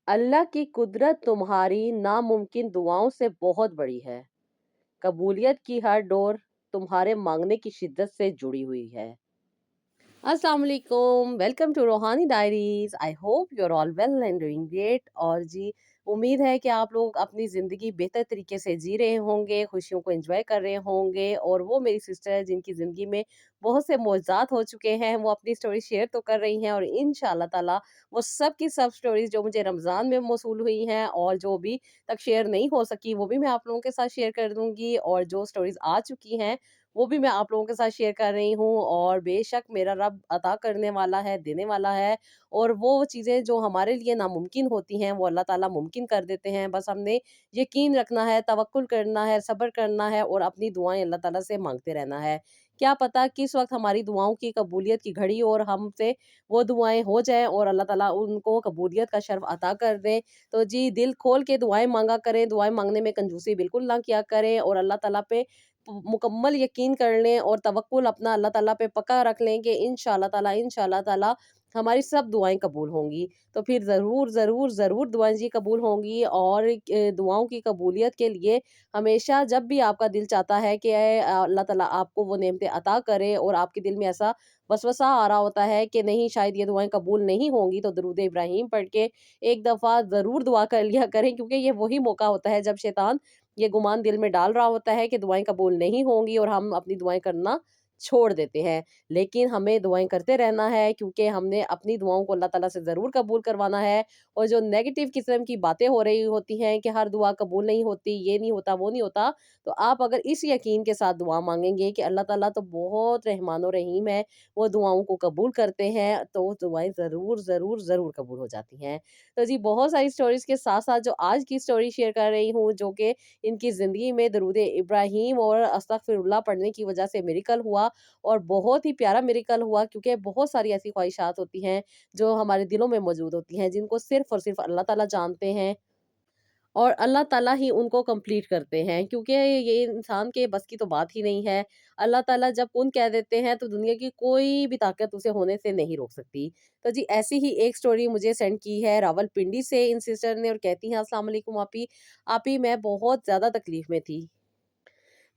अल्लाह की कुदरत तुम्हारी नामुमकिन दुआओं से बहुत बड़ी है। कबूलियत की हर डोर तुम्हारे मांगने की शिद्दत से जुड़ी हुई है। अस्सलाम वालेकुम, welcome to Roohani diaries. I hope you are all well and doing great. और जी, उम्मीद है कि आप लोग अपनी ज़िंदगी बेहतर तरीके से जी रहे होंगे, खुशियों को एंजॉय कर रहे होंगे। और वो मेरी सिस्टर है जिनकी ज़िंदगी में बहुत से मौज़ात हो चुके हैं, वो अपनी स्टोरी शेयर तो कर रही हैं और इंशाल्लाह ताला वो सब की सब स्टोरीज़ जो मुझे रमज़ान में मौसूल हुई हैं और जो अभी तक शेयर नहीं हो सकी, वो भी मैं आप लोगों के साथ शेयर कर दूँगी। और जो स्टोरीज़ आ चुकी हैं वो भी मैं आप लोगों के साथ शेयर कर रही हूँ। और बेशक मेरा रब अता करने वाला है, देने वाला है। और वो चीज़ें जो हमारे लिए नामुमकिन होती हैं, वो अल्लाह ताला मुमकिन कर देते हैं। बस हमने यकीन रखना है, तवक्कुल करना है, सब्र करना है और अपनी दुआएँ अल्लाह ताला से माँगते रहना है। क्या पता किस वक़्त हमारी दुआओं की कबूलियत की घड़ी और हमसे वो दुआएँ हो जाएँ और अल्लाह ताला उनको कबूलियत का शर्फ़ अता कर दें। तो जी, दिल खोल के दुआएँ माँगा करें, दुआएँ माँगने में कंजूसी बिल्कुल ना किया करें और अल्लाह ताला पे मुकम्मल यकीन कर लें और तवक्कुल अपना अल्लाह ताला पे पक्का रख लें कि इंशाल्लाह ताला हमारी सब दुआएँ कबूल होंगी। तो फिर ज़रूर, ज़रूर, ज़रूर दुआएँ जी कबूल होंगी। और दुआओं की कबूलियत के लिए हमेशा जब भी आपका दिल चाहता है कि अल्लाह ताला आपको वो नेमतें अता करे और आपके दिल में ऐसा वसवसा आ रहा होता है कि नहीं शायद ये दुआएँ कबूल नहीं होंगी, तो दरूद इब्राहीम पढ़ के एक दफ़ा ज़रूर दुआ कर लिया करें, क्योंकि ये वही मौका होता है जब शैतान ये गुमान दिल में डाल रहा होता है कि दुआएँ कबूल नहीं होंगी और हम अपनी दुआएँ करना छोड़ देते हैं। लेकिन हमें दुआएँ करते रहना है, क्योंकि हमने अपनी दुआओं को अल्लाह ताला से ज़रूर कबूल करवाना है। और जो नेगेटिव किस्म की बातें हो रही होती हैं कि हर दुआ कबूल नहीं होती, ये नहीं होता, वो नहीं होता, तो आप अगर इस यकीन के साथ दुआ माँगेंगे कि अल्लाह ताला तो बहुत रहमान और रहीम है, वो दुआओं को कबूल करते हैं, तो दुआएँ ज़रूर, ज़रूर, ज़रूर कबूल हो जाती हैं। तो जी, बहुत सारी स्टोरीज़ के साथ-साथ जो आज की स्टोरी शेयर कर रही हूँ, जो कि इनकी ज़िंदगी में दरूद इब्राहीम और अस्तगफिरुल्लाह पढ़ने की वज़ह से मिरेकल हुआ। और बहुत ही प्यारा मिरेकल हुआ, क्योंकि बहुत सारी ऐसी ख्वाहिशात होती हैं, जो हमारे दिलों में मौजूद होती हैं, जिनको सिर्फ़ और सिर्फ़ अल्लाह ताला जानते हैं। और अल्लाह ताला ही उनको कंप्लीट करते हैं, क्योंकि ये इंसान के बस की तो बात ही नहीं है। अल्लाह ताला जब कुन कह देते हैं तो दुनिया की कोई भी ताकत उसे होने से नहीं रोक सकती। तो जी, ऐसी ही एक स्टोरी मुझे सेंड की है रावलपिंडी से इन सिस्टर ने और कहती हैं, अस्सलाम वालेकुम आपी। आपी, मैं बहुत ज़्यादा तकलीफ़ में थी।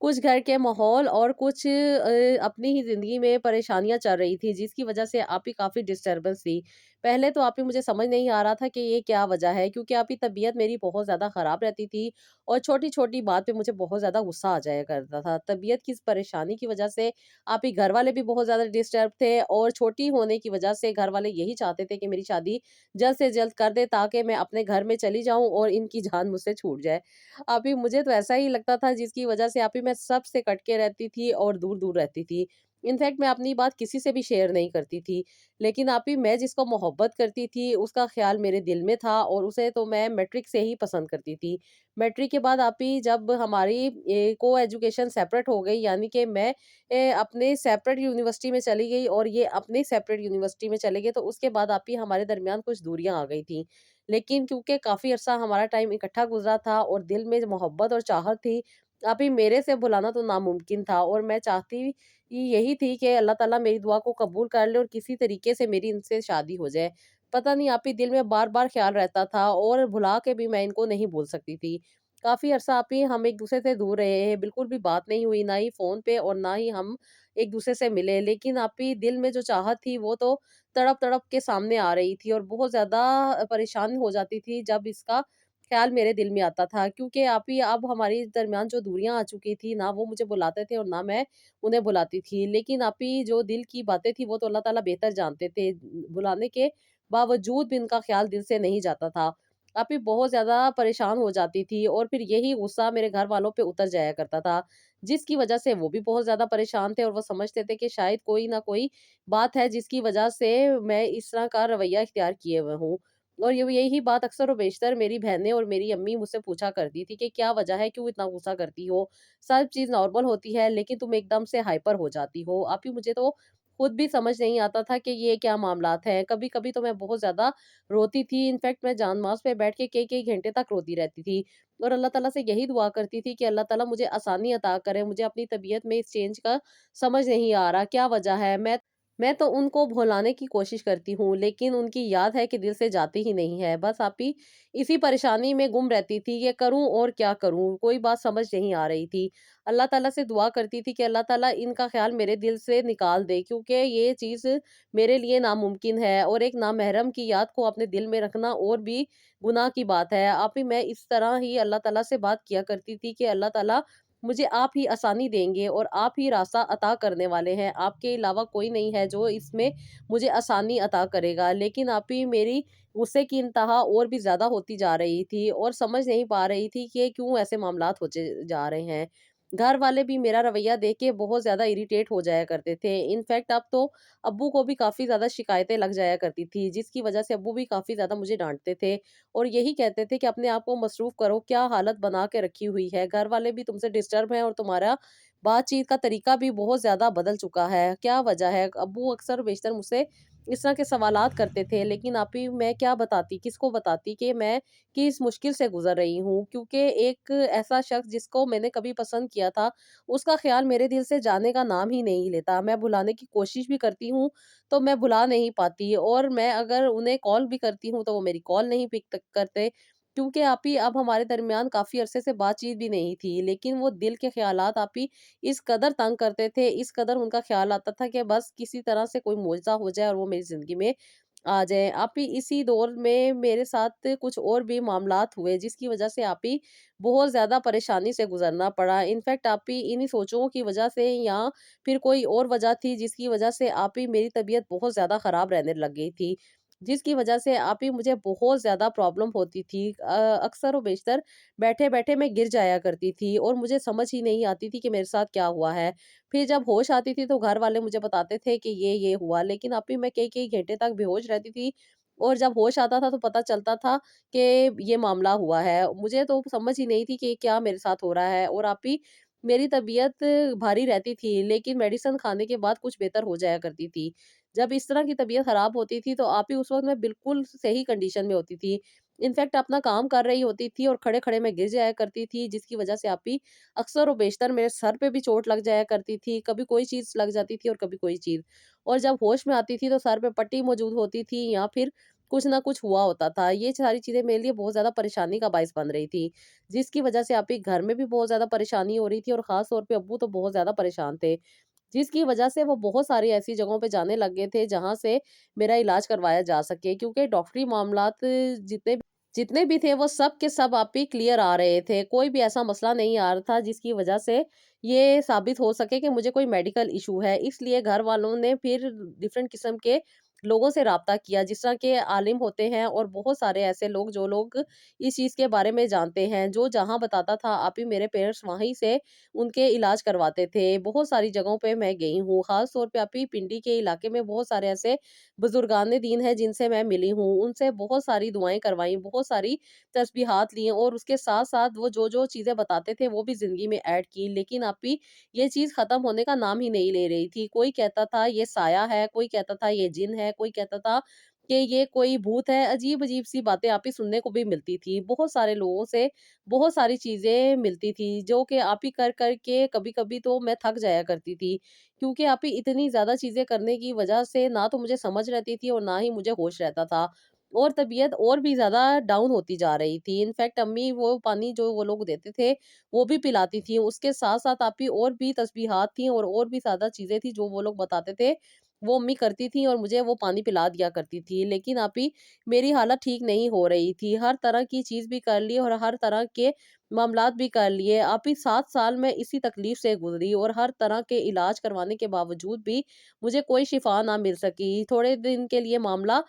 कुछ घर के माहौल और कुछ अपनी ही ज़िंदगी में परेशानियाँ चल रही थी, जिसकी वजह से आप ही काफ़ी डिस्टर्बेंस थी। पहले तो आप ही मुझे समझ नहीं आ रहा था कि ये क्या वजह है, क्योंकि आप ही तबीयत मेरी बहुत ज़्यादा ख़राब रहती थी और छोटी-छोटी बात पे मुझे बहुत ज़्यादा गुस्सा आ जाया करता था। तबीयत की इस परेशानी की वजह से आप ही घर वाले भी बहुत ज़्यादा डिस्टर्ब थे और छोटी होने की वजह से घर वाले यही चाहते थे कि मेरी शादी जल्द से जल्द कर दें, ताकि मैं अपने घर में चली जाऊँ और इनकी जान मुझसे छूट जाए। अभी मुझे तो ऐसा ही लगता था, जिसकी वजह से अभी मैं सबसे कट के रहती थी और दूर-दूर रहती थी। इनफैक्ट मैं अपनी बात किसी से भी शेयर नहीं करती थी। लेकिन अभी मैं जिसको मोहब्बत करती थी, उसका ख़्याल मेरे दिल में था और उसे तो मैं मैट्रिक से ही पसंद करती थी। मैट्रिक के बाद अभी जब हमारी को एजुकेशन सेपरेट हो गई, यानी कि मैं अपने सेपरेट यूनिवर्सिटी में चली गई और ये अपनी सेपरेट यूनिवर्सिटी में चले गए, तो उसके बाद अभी हमारे दरमियान कुछ दूरियाँ आ गई थी। लेकिन क्योंकि काफ़ी अरसा हमारा टाइम इकट्ठा गुज़रा था और दिल में मोहब्बत और चाहत थी, अभी मेरे से भुलाना तो नामुमकिन था। और मैं चाहती यही थी कि अल्लाह ताला मेरी दुआ को कबूल कर ले और किसी तरीके से मेरी इनसे शादी हो जाए। पता नहीं आप ही दिल में बार-बार ख़्याल रहता था और भुला के भी मैं इनको नहीं भूल सकती थी। काफ़ी अरसा आप ही हम एक-दूसरे से दूर रहे हैं, बिल्कुल भी बात नहीं हुई, ना ही फ़ोन पे और ना ही हम एक-दूसरे से मिले। लेकिन आप ही दिल में जो चाहत थी, वो तो तड़प-तड़प के सामने आ रही थी और बहुत ज़्यादा परेशान हो जाती थी जब इसका ख़्याल मेरे दिल में आता था, क्योंकि आप ही अब हमारे दरमियान जो दूरियाँ आ चुकी थी, ना वो मुझे बुलाते थे और ना मैं उन्हें बुलाती थी। लेकिन आप ही जो दिल की बातें थी, वो तो अल्लाह ताला बेहतर जानते थे। बुलाने के बावजूद भी इनका ख़्याल दिल से नहीं जाता था। आप ही बहुत ज़्यादा परेशान हो जाती थी और फिर यही गुस्सा मेरे घर वालों पे उतर जाया करता था, जिसकी वज़ह से वो भी बहुत ज़्यादा परेशान थे और वो समझते थे कि शायद कोई ना कोई बात है, जिसकी वजह से मैं इस तरह का रवैया इख्तियार किए हुए हूँ। और यही बात अक्सर और बेशतर मेरी बहनें और मेरी अम्मी मुझसे पूछा करती थी कि क्या वजह है, क्यों इतना गुस्सा करती हो? सब चीज़ नॉर्मल होती है, लेकिन तुम एकदम से हाइपर हो जाती हो। आप ही मुझे तो खुद भी समझ नहीं आता था कि ये क्या मामलात हैं। कभी-कभी तो मैं बहुत ज़्यादा रोती थी, इनफैक्ट मैं जानमाज़ पे बैठ के कई-कई घंटे तक रोती रहती थी और अल्लाह ताला से यही दुआ करती थी कि अल्लाह ताला मुझे आसानी अता करे, मुझे अपनी तबीयत में इस चेंज का समझ नहीं आ रहा, क्या वजह है? मैं मैं तो उनको भुलाने की कोशिश करती हूँ, लेकिन उनकी याद है कि दिल से जाती ही नहीं है। बस आप ही इसी परेशानी में गुम रहती थी, ये करूँ और क्या करूँ? कोई बात समझ नहीं आ रही थी। अल्लाह ताला से दुआ करती थी कि अल्लाह ताला इनका ख़्याल मेरे दिल से निकाल दे, क्योंकि ये चीज़ मेरे लिए नामुमकिन है और एक नामहरम की याद को अपने दिल में रखना और भी गुनाह की बात है। आप ही मैं इस तरह ही अल्लाह ताला से बात किया करती थी कि अल्लाह ताला मुझे आप ही आसानी देंगे और आप ही रास्ता अता करने वाले हैं। आपके अलावा कोई नहीं है जो इसमें मुझे आसानी अता करेगा। लेकिन आप ही मेरी गुस्से की इंतहा और भी ज़्यादा होती जा रही थी और समझ नहीं पा रही थी कि ये क्यों ऐसे मामलात होते जा रहे हैं। घर वाले भी मेरा रवैया देख के बहुत ज़्यादा इरिटेट हो जाया करते थे। इनफैक्ट अब तो अब्बू को भी काफ़ी ज़्यादा शिकायतें लग जाया करती थी, जिसकी वज़ह से अब्बू भी काफ़ी ज़्यादा मुझे डाँटते थे और यही कहते थे कि अपने आप को मसरूफ़ करो, क्या हालत बना के रखी हुई है। घर वाले भी तुमसे डिस्टर्ब हैं और तुम्हारा बातचीत का तरीका भी बहुत ज़्यादा बदल चुका है। क्या वजह है? अब्बू अक्सर बेशतर मुझसे इस तरह के सवालात करते थे, लेकिन आप ही मैं क्या बताती, किसको बताती कि मैं किस मुश्किल से गुज़र रही हूँ। क्योंकि एक ऐसा शख़्स जिसको मैंने कभी पसंद किया था, उसका ख़्याल मेरे दिल से जाने का नाम ही नहीं लेता। मैं भुलाने की कोशिश भी करती हूँ, तो मैं भुला नहीं पाती और मैं अगर उन्हें कॉल भी करती हूँ, तो वो मेरी कॉल नहीं पिक तक करते। क्योंकि आप ही अब हमारे दरमियान काफ़ी अरसे से बातचीत भी नहीं थी, लेकिन वो दिल के ख़्यालात आप ही इस कदर तंग करते थे, इस कदर उनका ख़्याल आता था कि बस किसी तरह से कोई मुआवज़ा हो जाए और वो मेरी ज़िंदगी में आ जाए। आप ही इसी दौर में मेरे साथ कुछ और भी मामलात हुए, जिसकी वज़ह से आप ही बहुत ज़्यादा परेशानी से गुज़रना पड़ा। इनफैक्ट आप ही इन्हीं सोचों की वज़ह से या फिर कोई और वज़ह थी, जिसकी वज़ह से आप ही मेरी तबीयत बहुत ज़्यादा ख़राब रहने लग गई थी। जिसकी वज़ह से आप ही मुझे बहुत ज़्यादा प्रॉब्लम होती थी। अक्सर और बेशतर बैठे-बैठे मैं गिर जाया करती थी और मुझे समझ ही नहीं आती थी कि मेरे साथ क्या हुआ है। फिर जब होश आती थी तो घर वाले मुझे बताते थे कि ये हुआ, लेकिन अभी मैं कई-कई घंटे तक बेहोश रहती थी और जब होश आता था तो पता चलता था कि ये मामला हुआ है। मुझे तो समझ ही नहीं थी कि क्या मेरे साथ हो रहा है और आप ही मेरी तबीयत भारी रहती थी, लेकिन मेडिसिन खाने के बाद कुछ बेहतर हो जाया करती थी। जब इस तरह की तबीयत खराब होती थी तो आप ही उस वक़्त मैं बिल्कुल सही कंडीशन में होती थी। इनफैक्ट अपना काम कर रही होती थी और खड़े-खड़े मैं गिर जाया करती थी, जिसकी वज़ह से आप ही अक्सर और बेशतर मेरे सर पे भी चोट लग जाया करती थी, कभी कोई चीज़ लग जाती थी और कभी कोई चीज़। और जब होश में आती थी तो सर पे पट्टी मौजूद होती थी या फिर कुछ ना कुछ हुआ होता था। ये सारी चीज़ें मेरे लिए बहुत ज़्यादा परेशानी का बायस बन रही थी, जिसकी वज़ह से आप ही घर में भी बहुत ज़्यादा परेशानी हो रही थी और ख़ास तौर पे अब्बू तो बहुत ज़्यादा परेशान थे। जिसकी वजह से वो बहुत सारी ऐसी जगहों पे जाने लग गए थे जहाँ से मेरा इलाज करवाया जा सके, क्योंकि डॉक्टरी मामलात जितने जितने भी थे वो सब के सब आप ही क्लियर आ रहे थे। कोई भी ऐसा मसला नहीं आ रहा था जिसकी वजह से ये साबित हो सके कि मुझे कोई मेडिकल इश्यू है। इसलिए घर वालों ने फिर डिफरेंट किस्म के लोगों से राब्ता किया, जिस तरह के आलिम होते हैं और बहुत सारे ऐसे लोग जो लोग इस चीज़ के बारे में जानते हैं, जो जहाँ बताता था आप ही मेरे पेरेंट्स वहीं से उनके इलाज करवाते थे। बहुत सारी जगहों पे मैं गई हूँ, ख़ास तौर पे आप ही पिंडी के इलाके में बहुत सारे ऐसे बुज़ुर्गाने दीन हैं जिनसे मैं मिली हूँ। उनसे बहुत सारी दुआएँ करवाई, बहुत सारी तस्बीहात ली और उसके साथ-साथ वो जो-जो चीज़ें बताते थे वो भी ज़िंदगी में ऐड की। लेकिन आप ही ये चीज़ ख़त्म होने का नाम ही नहीं ले रही थी। कोई कहता था ये साया है, कोई कहता था ये जिन है, कोई कहता था कि ये कोई भूत है। अजीब-अजीब सी बातें आप ही सुनने को भी मिलती थी। बहुत सारे लोगों से बहुत सारी चीज़ें मिलती थी, जो कि आप ही कर के कभी-कभी तो मैं थक जाया करती थी। क्योंकि आप ही इतनी ज़्यादा चीज़ें करने की वजह से ना तो मुझे समझ रहती थी और ना ही मुझे होश रहता था और तबीयत और भी ज़्यादा डाउन होती जा रही थी। इनफैक्ट अम्मी वो पानी जो वो लोग देते थे, वो भी पिलाती थी। उसके साथ-साथ आप ही और भी तस्बीहात थी और भी ज़्यादा चीज़ें थी जो वो लोग बताते थे, वो अम्मी करती थी और मुझे वो पानी पिला दिया करती थी। लेकिन आप ही मेरी हालत ठीक नहीं हो रही थी। हर तरह की चीज़ भी कर ली और हर तरह के मामलात भी कर लिए। आप ही 7 साल मैं इसी तकलीफ़ से गुज़री और हर तरह के इलाज करवाने के बावजूद भी मुझे कोई शिफ़ा ना मिल सकी। थोड़े दिन के लिए मामला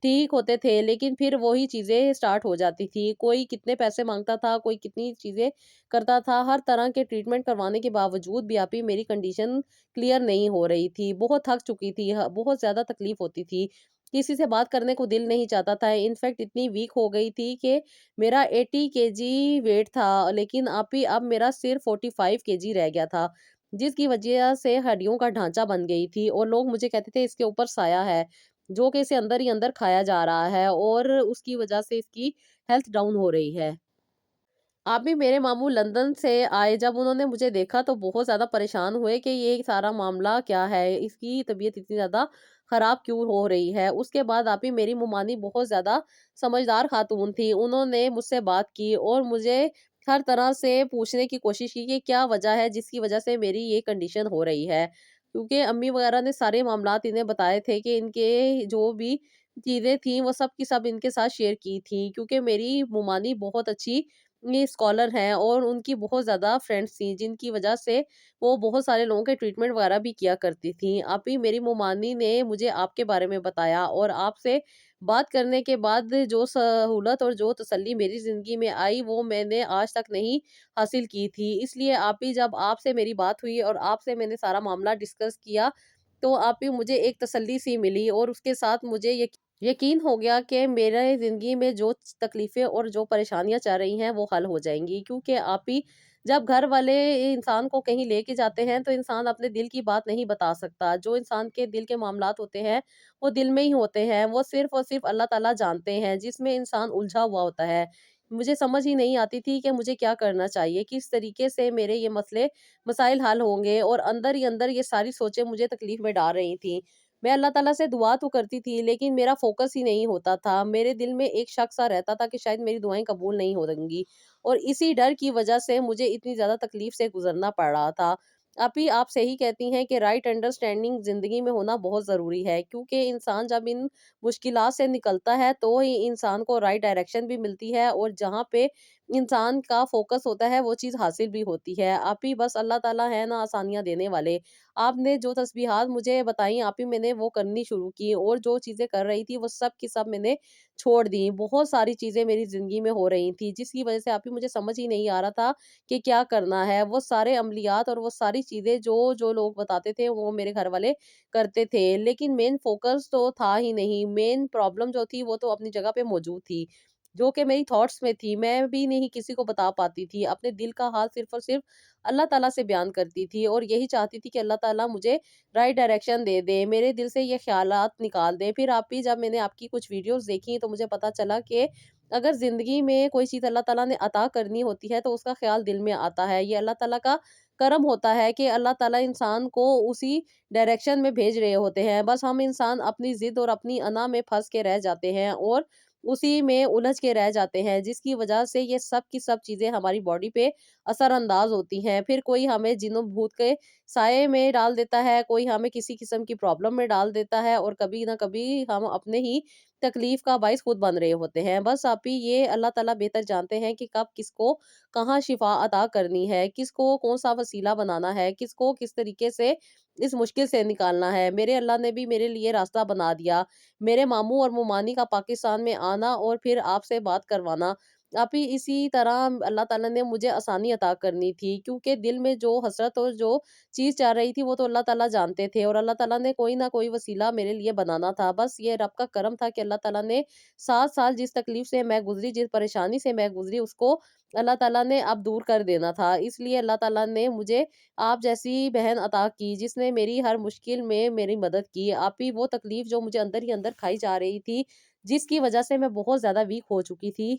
ठीक होते थे, लेकिन फिर वही चीज़ें स्टार्ट हो जाती थी। कोई कितने पैसे माँगता था, कोई कितनी चीज़ें करता था। हर तरह के ट्रीटमेंट करवाने के बावजूद भी आप ही मेरी कंडीशन क्लियर नहीं हो रही थी। बहुत थक चुकी थी, बहुत ज़्यादा तकलीफ़ होती थी। किसी से बात करने को दिल नहीं चाहता था। इनफैक्ट इतनी वीक हो गई थी कि मेरा 80 केजी वेट था, लेकिन आप ही अब मेरा सिर्फ़ 45 केजी रह गया था, जिसकी वजह से हड्डियों का ढाँचा बन गई थी और लोग मुझे कहते थे इसके ऊपर साया है, जो कि इसे अंदर ही अंदर खाया जा रहा है और उसकी वजह से इसकी हेल्थ डाउन हो रही है। आप भी मेरे मामू लंदन से आए, जब उन्होंने मुझे देखा तो बहुत ज़्यादा परेशान हुए कि ये सारा मामला क्या है? इसकी तबीयत इतनी ज़्यादा ख़राब क्यों हो रही है? उसके बाद आप ही मेरी ममानी बहुत ज़्यादा समझदार ख़ातून थी। उन्होंने मुझसे बात की और मुझे हर तरह से पूछने की कोशिश की कि क्या वजह है जिसकी वजह से मेरी ये कंडीशन हो रही है? क्योंकि अम्मी वग़ैरह ने सारे मामलात इन्हें बताए थे कि इनके जो भी चीज़ें थी वो सब की सब इनके साथ शेयर की थी, क्योंकि मेरी ममानी बहुत अच्छी ये स्कॉलर हैं और उनकी बहुत ज़्यादा फ्रेंड्स थी, जिनकी वजह से वो बहुत सारे लोगों के ट्रीटमेंट वगैरह भी किया करती थीं। आप ही मेरी ममानी ने मुझे आपके बारे में बताया और आपसे बात करने के बाद जो सहूलत और जो तसल्ली मेरी ज़िंदगी में आई, वो मैंने आज तक नहीं हासिल की थी। इसलिए आप ही जब आपसे मेरी बात हुई और आपसे मैंने सारा मामला डिस्कस किया, तो आप ही मुझे एक तसल्ली सी मिली और उसके साथ मुझे यकीन हो गया कि मेरे ज़िंदगी में जो तकलीफ़ें और जो परेशानियाँ चल रही हैं वो हल हो जाएँगी, क्योंकि आप ही जब घर वाले इंसान को कहीं लेके जाते हैं तो इंसान अपने दिल की बात नहीं बता सकता। जो इंसान के दिल के मामलात होते हैं, वो दिल में ही होते हैं। वो सिर्फ़ और सिर्फ़ अल्लाह ताला जानते हैं, जिसमें इंसान उलझा हुआ होता है। मुझे समझ ही नहीं आती थी कि मुझे क्या करना चाहिए? किस तरीके से मेरे ये मसाइल हल होंगे, और अंदर ही अंदर ये सारी सोचें मुझे तकलीफ़ में डाल रही थी। मैं अल्लाह ताला से दुआ तो करती थी, लेकिन मेरा फ़ोकस ही नहीं होता था। मेरे दिल में एक शक सा रहता था कि शायद मेरी दुआएँ कबूल नहीं होंगी, और इसी डर की वजह से मुझे इतनी ज़्यादा तकलीफ़ से गुज़रना पड़ रहा था। आप सही कहती हैं कि राइट अंडरस्टैंडिंग ज़िंदगी में होना बहुत ज़रूरी है, क्योंकि इंसान जब इन मुश्किलात से निकलता है तो ही इंसान को राइट डायरेक्शन भी मिलती है, और जहाँ पे इंसान का फ़ोकस होता है वो चीज़ हासिल भी होती है। आप ही बस अल्लाह ताला है ना आसानियाँ देने वाले। आपने जो तस्बीहात मुझे बताई, आप ही मैंने वो करनी शुरू की, और जो चीज़ें कर रही थी वो सब की सब मैंने छोड़ दी। बहुत सारी चीज़ें मेरी ज़िंदगी में हो रही थी, जिसकी वज़ह से आप ही मुझे समझ ही नहीं आ रहा था कि क्या करना है। वो सारे अमलियात और वो सारी चीज़ें जो लोग बताते थे वो मेरे घर वाले करते थे। लेकिन मेन फ़ोकस तो था ही नहीं, मेन प्रॉब्लम जो थी वो तो अपनी जगह पे मौजूद थी, जो कि मेरी थॉट्स में थी। मैं भी नहीं किसी को बता पाती थी। अपने दिल का हाल सिर्फ़ और सिर्फ़ अल्लाह ताला से बयान करती थी, और यही चाहती थी कि अल्लाह ताला मुझे राइट डायरेक्शन दे दे, मेरे दिल से ये ख़्यालात निकाल दे। फिर आप ही जब मैंने आपकी कुछ वीडियोज़ देखी तो मुझे पता चला कि अगर ज़िंदगी में कोई चीज़ अल्लाह ताला ने अता करनी होती है तो उसका ख़्याल दिल में आता है। ये अल्लाह ताला का करम होता है कि अल्लाह ताला इंसान को उसी डायरेक्शन में भेज रहे होते हैं। बस हम इंसान अपनी ज़िद और अपनी अना में फँस के रह जाते हैं और उसी में उलझ के रह जाते हैं, जिसकी वजह से ये सब की सब चीज़ें हमारी बॉडी पे असरअंदाज होती हैं। फिर कोई हमें जिन्नो भूत के साये में डाल देता है, कोई हमें किसी किस्म की प्रॉब्लम में डाल देता है, और कभी न कभी हम अपने ही तकलीफ़ का बाइस खुद बन रहे होते हैं। बस आप ही ये अल्लाह ताला बेहतर जानते हैं कि कब किसको कहाँ शिफ़ा अता करनी है, किसको कौन-सा वसीला बनाना है, किसको किस तरीके से इस मुश्किल से निकालना है। मेरे अल्लाह ने भी मेरे लिए रास्ता बना दिया। मेरे मामू और मुमानी का पाकिस्तान में आना और फिर आपसे बात करवाना, आप ही इसी तरह अल्लाह ताला ने मुझे आसानी अता करनी थी, क्योंकि दिल में जो हसरत और जो चीज़ चाह रही थी वो तो अल्लाह ताला जानते थे, और अल्लाह ताला ने कोई ना कोई वसीला मेरे लिए बनाना था। बस ये रब का करम था कि अल्लाह ताला ने 7 साल जिस तकलीफ से मैं गुजरी, जिस परेशानी से मैं गुजरी, उसको अल्लाह ताला ने अब दूर कर देना था। इसलिए अल्लाह ताला ने मुझे आप जैसी बहन अता की, जिसने मेरी हर मुश्किल में मेरी मदद की। आप ही वो तकलीफ जो मुझे अंदर ही अंदर खाई जा रही थी, जिसकी वजह से मैं बहुत ज़्यादा वीक हो चुकी थी,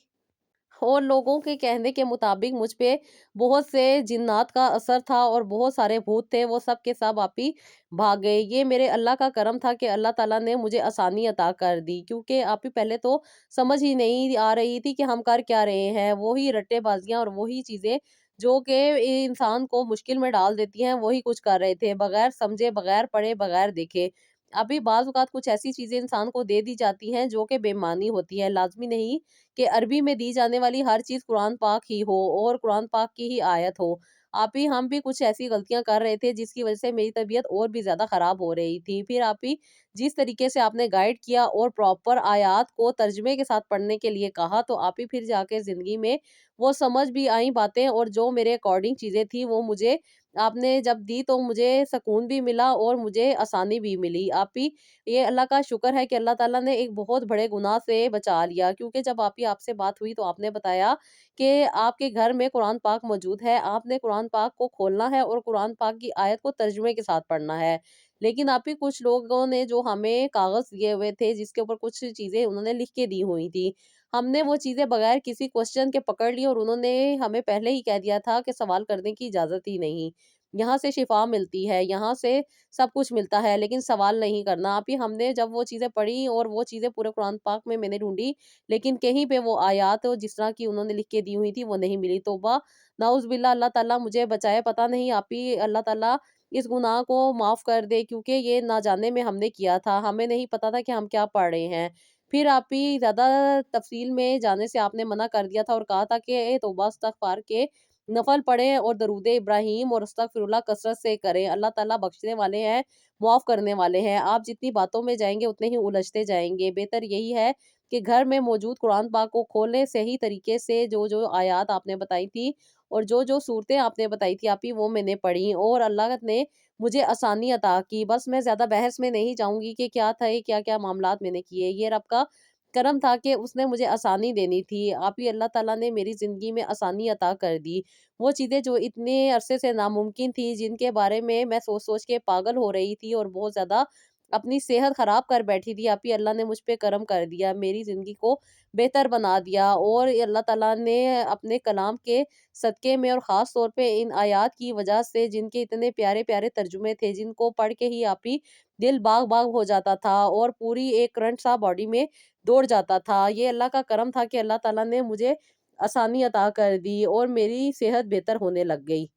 और लोगों के कहने के मुताबिक मुझ पे बहुत से जिन्नात का असर था और बहुत सारे भूत थे, वो सब के सब आप ही भाग गए। ये मेरे अल्लाह का करम था कि अल्लाह ताला ने मुझे आसानी अता कर दी, क्योंकि आप ही पहले तो समझ ही नहीं आ रही थी कि हम कर क्या रहे हैं। वही रट्टेबाजियाँ और वही चीज़ें जो कि इंसान को मुश्किल में डाल देती हैं, वही कुछ कर रहे थे, बगैर समझे, बगैर पढ़े, बगैर देखे। अभी बाज़ औक़ात कुछ ऐसी चीज़ें इंसान को दे दी जाती हैं जो कि बेईमानी होती है। लाज़मी नहीं कि अरबी में दी जाने वाली हर चीज़ कुरान पाक ही हो और कुरान पाक की ही आयत हो। आप ही हम भी कुछ ऐसी गलतियाँ कर रहे थे जिसकी वज़ह से मेरी तबीयत और भी ज़्यादा ख़राब हो रही थी। फिर आप ही जिस तरीके से आपने गाइड किया और प्रॉपर आयात को तर्जुमे के साथ पढ़ने के लिए कहा, तो आप ही फिर जाके ज़िंदगी में वो समझ भी आई बातें, और जो मेरे अकॉर्डिंग चीज़ें थी वो मुझे आपने जब दी तो मुझे सुकून भी मिला और मुझे आसानी भी मिली। आप ही ये अल्लाह का शुक्र है कि अल्लाह ताला ने एक बहुत बड़े गुनाह से बचा लिया, क्योंकि जब आप ही आपसे बात हुई तो आपने बताया कि आपके घर में कुरान पाक मौजूद है, आपने कुरान पाक को खोलना है और कुरान पाक की आयत को तर्जुमे के साथ पढ़ना है। लेकिन आप ही कुछ लोगों ने जो हमें कागज़ दिए हुए थे जिसके ऊपर कुछ चीज़ें उन्होंने लिख के दी हुई थी, हमने वो चीज़ें बगैर किसी क्वेश्चन के पकड़ ली और उन्होंने हमें पहले ही कह दिया था कि सवाल करने की इजाज़त ही नहीं। यहाँ से शिफ़ा मिलती है, यहाँ से सब कुछ मिलता है, लेकिन सवाल नहीं करना। आप ही हमने जब वो चीज़ें पढ़ी और वो चीज़ें पूरे कुरान पाक में मैंने ढूँढी, लेकिन कहीं पे वो आयत जिस तरह की उन्होंने लिख के दी हुई थी, वो नहीं मिली। तौबा! नाउज़ बिल्लाह, अल्लाह ताला मुझे बचाए। पता नहीं आप ही अल्लाह ताला इस गुनाह को माफ़ कर दे, क्योंकि ये ना जाने में हमने किया था। हमें नहीं पता था कि हम क्या पढ़ रहे हैं। फिर आप ही ज़्यादा तफ़सील में जाने से आपने मना कर दिया था और कहा था कि तौबा इस्तग़फ़ार के नफ़ल पढ़ें और दरूद इब्राहीम और अस्तगफिरुल्लाह कसरत से करें। अल्लाह ताला बख्शने वाले हैं, मुआफ़ करने वाले हैं। आप जितनी बातों में जाएँगे उतने ही उलझते जाएँगे। बेहतर यही है कि घर में मौजूद कुरान पाक को खोलें, सही तरीके से जो-जो आयत आपने बताई थी और जो-जो सूरतें आपने बताई थी आप ही, वो मैंने पढ़ी और अल्लाह ने मुझे आसानी अता की। बस मैं ज़्यादा बहस में नहीं जाऊँगी कि क्या था ये, क्या-क्या मामलात मैंने किए। ये रब का करम था कि उसने मुझे आसानी देनी थी। आप ही अल्लाह ताला ने मेरी ज़िंदगी में आसानी अता कर दी। वो चीज़ें जो इतने अरसे से नामुमकिन थी, जिनके बारे में मैं सोच-सोच के पागल हो रही थी और बहुत ज़्यादा अपनी सेहत ख़राब कर बैठी थी, आप ही अल्लाह ने मुझ पे करम कर दिया, मेरी ज़िंदगी को बेहतर बना दिया और अल्लाह ताला ने अपने कलाम के सदक़े में और ख़ास तौर पे इन आयत की वजह से, जिनके इतने प्यारे-प्यारे तर्जुमे थे, जिनको पढ़ के ही आप ही दिल बाग-बाग हो जाता था और पूरी एक करंट सा बॉडी में दौड़ जाता था। ये अल्लाह का करम था कि अल्लाह ताला ने मुझे आसानी अता कर दी और मेरी सेहत बेहतर होने लग गई।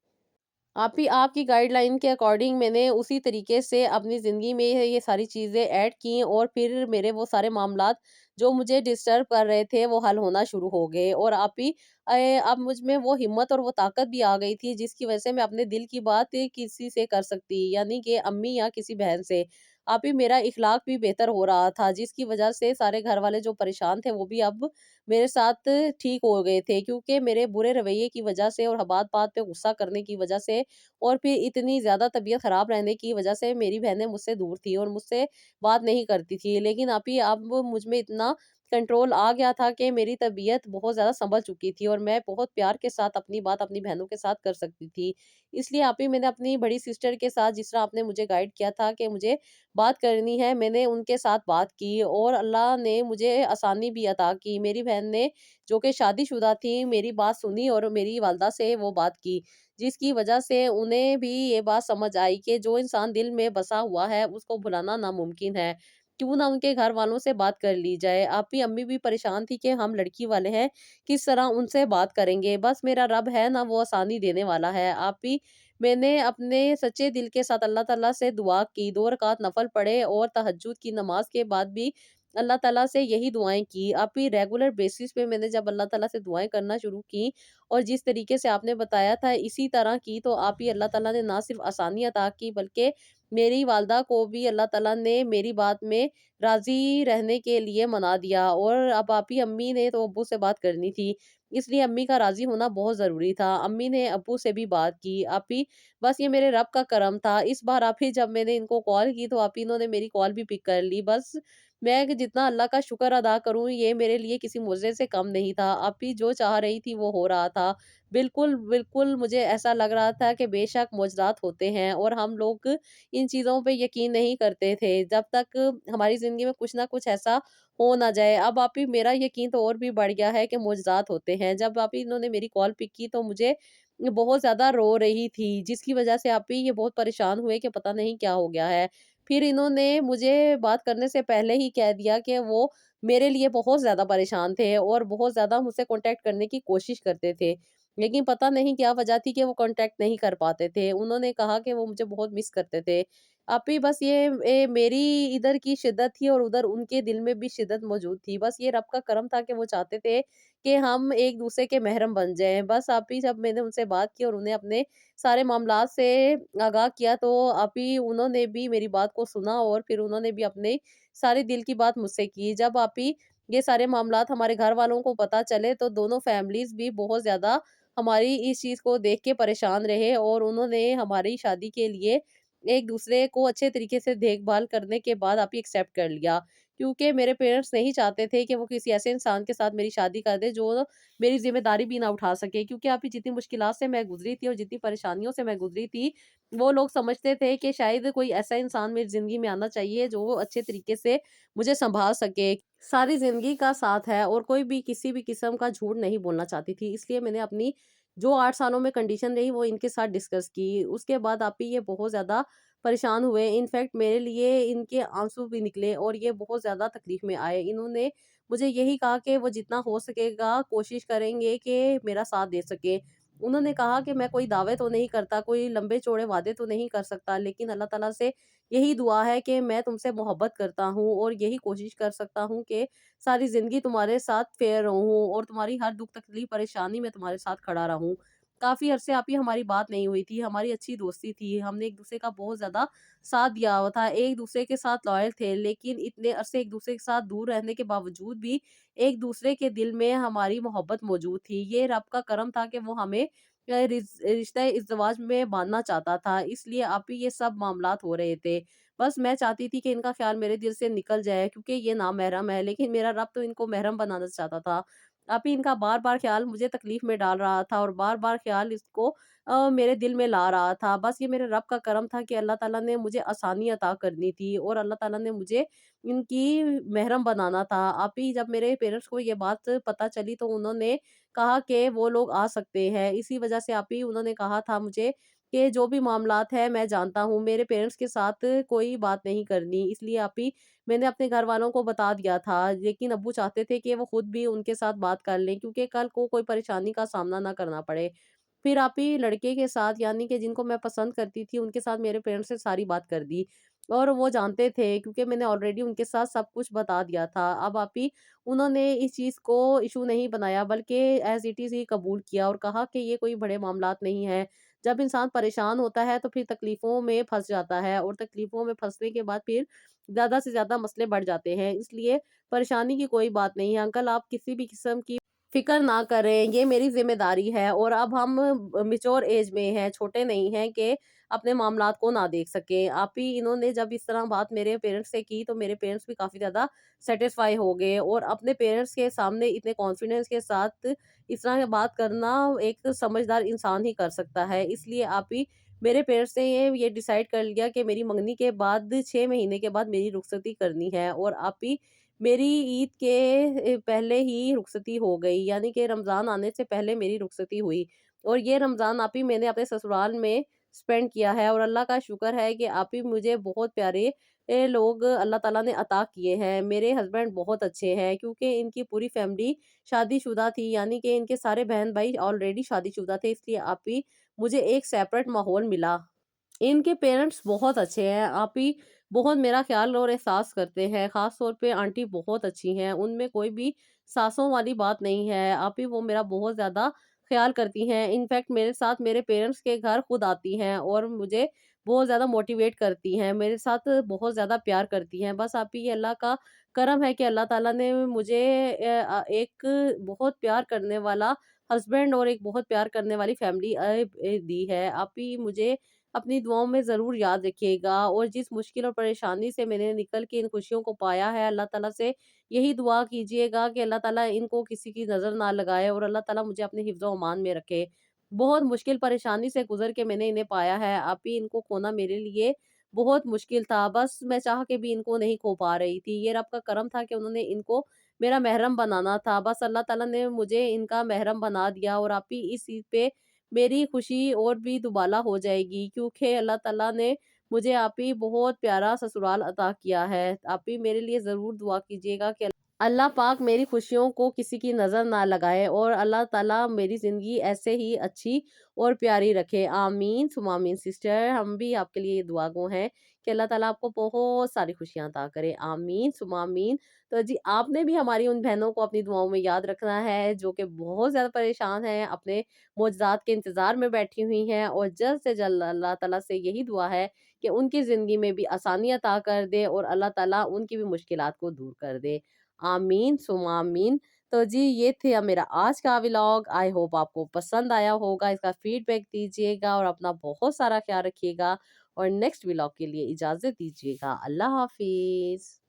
आप ही आपकी गाइडलाइन के अकॉर्डिंग मैंने उसी तरीके से अपनी ज़िंदगी में ये सारी चीज़ें ऐड की और फिर मेरे वो सारे मामलात जो मुझे डिस्टर्ब कर रहे थे, वो हल होना शुरू हो गए और आप ही अब मुझ में वो हिम्मत और वो ताकत भी आ गई थी, जिसकी वजह से मैं अपने दिल की बात किसी से कर सकती, यानी कि अम्मी या किसी बहन से। आप ही मेरा इखलाक भी बेहतर हो रहा था, जिसकी वजह से सारे घर वाले जो परेशान थे, वो भी अब मेरे साथ ठीक हो गए थे, क्योंकि मेरे बुरे रवैये की वजह से और बात-बात पे गुस्सा करने की वजह से और फिर इतनी ज़्यादा तबीयत ख़राब रहने की वजह से मेरी बहनें मुझसे दूर थी और मुझसे बात नहीं करती थी। लेकिन अभी अब मुझ में इतना कंट्रोल आ गया था कि मेरी तबीयत बहुत ज़्यादा सँभल चुकी थी और मैं बहुत प्यार के साथ अपनी बात अपनी बहनों के साथ कर सकती थी। इसलिए आप ही मैंने अपनी बड़ी सिस्टर के साथ, जिस तरह आपने मुझे गाइड किया था कि मुझे बात करनी है, मैंने उनके साथ बात की और अल्लाह ने मुझे आसानी भी अता की। मेरी बहन ने, जो कि शादीशुदा थी, मेरी बात सुनी और मेरी वालदा से वो बात की, जिसकी वजह से उन्हें भी ये बात समझ आई कि जो इंसान दिल में बसा हुआ है, उसको भुलाना नामुमकिन है। क्यों ना उनके घर वालों से बात कर ली जाए। आप ही अम्मी भी परेशान थी कि हम लड़की वाले हैं, किस तरह उनसे बात करेंगे? बस मेरा रब है ना, वो आसानी देने वाला है। आप ही मैंने अपने सच्चे दिल के साथ अल्लाह ताला से दुआ की, 2 रकात नफ़ल पढ़े और तहज्जुद की नमाज़ के बाद भी अल्लाह ताला से यही दुआएँ की। आप ही रेगुलर बेसिस पे मैंने जब अल्लाह ताला से दुआएँ करना शुरू की और जिस तरीके से आपने बताया था इसी तरह की, तो आप ही अल्लाह ताला ने ना सिर्फ़ आसानी अता की, बल्कि मेरी वालदा को भी अल्लाह ताला ने मेरी बात में राज़ी रहने के लिए मना दिया और अब आप ही अम्मी ने तो अब्बू से बात करनी थी, इसलिए अम्मी का राज़ी होना बहुत ज़रूरी था। अम्मी ने अब्बू से भी बात की। आप ही बस ये मेरे रब का करम था। इस बार आप ही जब मैंने इनको कॉल की, तो आप ही इन्होंने मेरी कॉल भी पिक कर ली। बस मैं कि जितना अल्लाह का शुक्र अदा करूँ, ये मेरे लिए किसी मुआज़े से कम नहीं था। आप ही जो चाह रही थी वो हो रहा था। बिल्कुल, बिल्कुल मुझे ऐसा लग रहा था कि बेशक मुअज़्ज़ज़ात होते हैं और हम लोग इन चीज़ों पे यकीन नहीं करते थे, जब तक हमारी ज़िंदगी में कुछ ना कुछ ऐसा हो ना जाए। अब आप ही मेरा यकीन तो और भी बढ़ गया है कि मुअज़्ज़ज़ात होते हैं। जब आप ही इन्होंने मेरी कॉल पिक की, तो मुझे बहुत ज़्यादा रो रही थी, जिसकी वजह से आप ही ये बहुत परेशान हुए कि पता नहीं क्या हो गया है। फिर इन्होंने मुझे बात करने से पहले ही कह दिया कि वो मेरे लिए बहुत ज़्यादा परेशान थे और बहुत ज़्यादा मुझसे कॉन्टैक्ट करने की कोशिश करते थे। लेकिन पता नहीं क्या वजह थी कि वो कॉन्टैक्ट नहीं कर पाते थे। उन्होंने कहा कि वो मुझे बहुत मिस करते थे। आप ही बस मेरी इधर की शिद्दत थी और उधर उनके दिल में भी शिद्दत मौजूद थी। बस ये रब का करम था कि वो चाहते थे कि हम एक-दूसरे के महरम बन जाएँ। बस आप ही जब मैंने उनसे बात की और उन्हें अपने सारे मामलात से आगाह किया, तो आप ही उन्होंने भी मेरी बात को सुना और फिर उन्होंने भी अपने सारे दिल की बात मुझसे की। जब आप ही ये सारे मामलात हमारे घर वालों को पता चले, तो दोनों फैमिलीज़ भी बहुत ज़्यादा हमारी इस चीज़ को देख के परेशान रहे और उन्होंने हमारी शादी के लिए एक-दूसरे को अच्छे तरीके से देखभाल करने के बाद आप ही एक्सेप्ट कर लिया। کیونکہ میرے پیرنٹس نہیں چاہتے تھے کہ وہ کسی ایسے انسان کے ساتھ میری شادی کر دے جو میری ذمہ داری بھی نہ اٹھا سکے، کیونکہ آپ جتنی مشکلات سے میں گزری تھی اور جتنی پریشانیوں سے میں گزری تھی، وہ لوگ سمجھتے تھے کہ شاید کوئی ایسا انسان میری زندگی میں آنا چاہیے جو وہ اچھے طریقے سے مجھے سنبھال سکے۔ ساری زندگی کا ساتھ ہے اور کوئی بھی کسی بھی قسم کا جھوٹ نہیں بولنا چاہتی تھی، اس لیے میں نے اپنی جو 8 سالوں میں کنڈیشن رہی وہ ان کے ساتھ ڈسکس کی۔ اس کے بعد آپی یہ بہت زیادہ پریشان ہوئے، انفیکٹ میرے لیے ان کے آنسو بھی نکلے اور یہ بہت زیادہ تکلیف میں آئے۔ انہوں نے مجھے یہی کہا کہ وہ جتنا ہو سکے گا کوشش کریں گے کہ میرا ساتھ دے سکیں۔ انہوں نے کہا کہ میں کوئی دعوے تو نہیں کرتا، کوئی لمبے چوڑے وعدے تو نہیں کر سکتا، لیکن اللہ تعالیٰ سے یہی دعا ہے کہ میں تم سے محبت کرتا ہوں اور یہی کوشش کر سکتا ہوں کہ ساری زندگی تمہارے ساتھ فیئر رہوں اور تمہاری ہر دکھ تکلیف پریشانی میں تمہارے ساتھ کھڑا رہوں۔ کافی عرصے آپ ہی ہماری بات نہیں ہوئی تھی، ہماری اچھی دوستی تھی، ہم نے ایک دوسرے کا بہت زیادہ ساتھ دیا ہوا تھا، ایک دوسرے کے ساتھ لائل تھے، لیکن اتنے عرصے ایک دوسرے کے ساتھ دور رہنے کے باوجود بھی ایک دوسرے کے دل میں ہماری محبت موجود تھی۔ یہ رب کا کرم تھا کہ وہ ہمیں رشتہ ازدواج میں باندھنا چاہتا تھا، اس لیے آپ ہی یہ سب معاملات ہو رہے تھے۔ بس میں چاہتی تھی کہ ان کا خیال میرے دل سے نکل جائے، کیونکہ یہ نامحرم ہے، لیکن میرا رب تو ان کو محرم بنانا چاہتا تھا۔ آپ ہی ان کا بار بار خیال مجھے تکلیف میں ڈال رہا تھا اور بار بار خیال اس کو میرے دل میں لا رہا تھا۔ بس یہ میرے رب کا کرم تھا کہ اللہ تعالیٰ نے مجھے آسانی عطا کرنی تھی اور اللہ تعالیٰ نے مجھے ان کی محرم بنانا تھا۔ آپ ہی جب میرے پیرنٹس کو یہ بات پتہ چلی تو انہوں نے کہا کہ وہ لوگ آ سکتے ہیں، اسی وجہ سے آپ ہی انہوں نے کہا تھا مجھے کہ جو بھی معاملات ہیں میں جانتا ہوں، میرے پیرنٹس کے ساتھ کوئی بات نہیں کرنی، اس لیے آپ ہی میں نے اپنے گھر والوں کو بتا دیا تھا، لیکن ابو چاہتے تھے کہ وہ خود بھی ان کے ساتھ بات کر لیں کیونکہ کل کو کوئی پریشانی کا سامنا نہ کرنا پڑے۔ پھر آپ ہی لڑکے کے ساتھ یعنی کہ جن کو میں پسند کرتی تھی ان کے ساتھ میرے پیرنٹس سے ساری بات کر دی اور وہ جانتے تھے کیونکہ میں نے آلریڈی ان کے ساتھ سب کچھ بتا دیا تھا۔ اب آپ ہی انہوں نے اس چیز کو ایشو نہیں بنایا بلکہ ایز اٹ از ہی قبول کیا اور کہا کہ یہ کوئی بڑے معاملات نہیں ہیں۔ جب انسان پریشان ہوتا ہے تو پھر تکلیفوں میں پھنس جاتا ہے اور تکلیفوں میں پھنسنے کے بعد پھر زیادہ سے زیادہ مسئلے بڑھ جاتے ہیں، اس لیے پریشانی کی کوئی بات نہیں ہے انکل، آپ کسی بھی قسم کی فکر نہ کریں، یہ میری ذمہ داری ہے اور اب ہم میچور ایج میں ہیں، چھوٹے نہیں ہیں کہ اپنے معاملات کو نہ دیکھ سکیں۔ آپ ہی انہوں نے جب اس طرح بات میرے پیرنٹس سے کی تو میرے پیرنٹس بھی کافی زیادہ سیٹسفائی ہو گئے اور اپنے پیرنٹس کے سامنے اتنے کانفیڈنس کے ساتھ اس طرح کی بات کرنا ایک سمجھدار انسان ہی کر سکتا ہے، اس لیے آپ ہی میرے پیرنٹس نے یہ ڈیسائیڈ کر لیا کہ میری منگنی کے بعد 6 مہینے کے بعد میری رخصتی کرنی ہے اور آپ ہی میری عید کے پہلے ہی رخصتی ہو گئی، یعنی کہ رمضان آنے سے پہلے میری رخصتی ہوئی اور یہ رمضان آپ ہی میں نے اپنے سسرال میں سپینڈ کیا ہے اور اللہ کا شکر ہے کہ آپ ہی مجھے بہت پیارے لوگ اللہ تعالیٰ نے عطا کیے ہیں۔ میرے ہسبینڈ بہت اچھے ہیں کیونکہ ان کی پوری فیملی شادی شدہ تھی، یعنی کہ ان کے سارے بہن بھائی آلریڈی شادی شدہ تھے، اس لیے آپ ہی مجھے ایک سیپریٹ ماحول ملا۔ ان کے پیرنٹس بہت اچھے ہیں، آپ ہی بہت میرا خیال اور احساس کرتے ہیں، خاص طور پہ آنٹی بہت اچھی ہیں، ان میں کوئی بھی ساسوں والی بات نہیں ہے، آپ ہی وہ میرا بہت زیادہ خیال کرتی ہیں، انفیکٹ میرے ساتھ میرے پیرنٹس کے گھر خود آتی ہیں اور مجھے بہت زیادہ موٹیویٹ کرتی ہیں، میرے ساتھ بہت زیادہ پیار کرتی ہیں۔ بس آپ ہی یہ اللہ کا کرم ہے کہ اللہ تعالیٰ نے مجھے ایک بہت پیار کرنے والا ہسبینڈ اور ایک بہت پیار کرنے والی فیملی دی ہے۔ آپ ہی مجھے اپنی دعاؤں میں ضرور یاد رکھیے گا اور جس مشکل اور پریشانی سے میں نے نکل کے ان خوشیوں کو پایا ہے، اللہ تعالیٰ سے یہی دعا کیجیے گا کہ اللہ تعالیٰ ان کو کسی کی نظر نہ لگائے اور اللہ تعالیٰ مجھے اپنے حفظ و امان میں رکھے۔ بہت مشکل پریشانی سے گزر کے میں نے انہیں پایا ہے، آپ ہی ان کو کھونا میرے لیے بہت مشکل تھا، بس میں چاہ کے بھی ان کو نہیں کھو پا رہی تھی، یہ رب کا کرم تھا کہ انہوں نے ان کو میرا محرم بنانا تھا، بس اللہ تعالیٰ نے مجھے ان کا محرم بنا دیا اور آپ ہی اس چیز پہ میری خوشی اور بھی دوبالا ہو جائے گی کیونکہ اللہ تعالیٰ نے مجھے آپ ہی بہت پیارا سسرال عطا کیا ہے۔ آپ ہی میرے لیے ضرور دعا کیجیے گا کہ اللہ پاک میری خوشیوں کو کسی کی نظر نہ لگائے اور اللہ تعالیٰ میری زندگی ایسے ہی اچھی اور پیاری رکھے، آمین ثم آمین۔ سسٹر ہم بھی آپ کے لیے دعا گو ہیں کہ اللہ تعالیٰ آپ کو بہت ساری خوشیاں عطا کرے، آمین ثم آمین۔ تو جی آپ نے بھی ہماری ان بہنوں کو اپنی دعاؤں میں یاد رکھنا ہے جو کہ بہت زیادہ پریشان ہیں، اپنے معجزات کے انتظار میں بیٹھی ہوئی ہیں اور جلد سے جلد اللہ تعالیٰ سے یہی دعا ہے کہ ان کی زندگی میں بھی آسانی عطا کر دے اور اللہ تعالیٰ ان کی بھی مشکلات کو دور کر دے، آمین ثم آمین۔ تو جی یہ تھا میرا آج کا ولاگ، آئی ہوپ آپ کو پسند آیا ہوگا، اس کا فیڈ بیک دیجیے گا اور اپنا بہت سارا خیال رکھیے گا اور نیکسٹ ولاگ کے لیے اجازت دیجیے گا، اللہ حافظ۔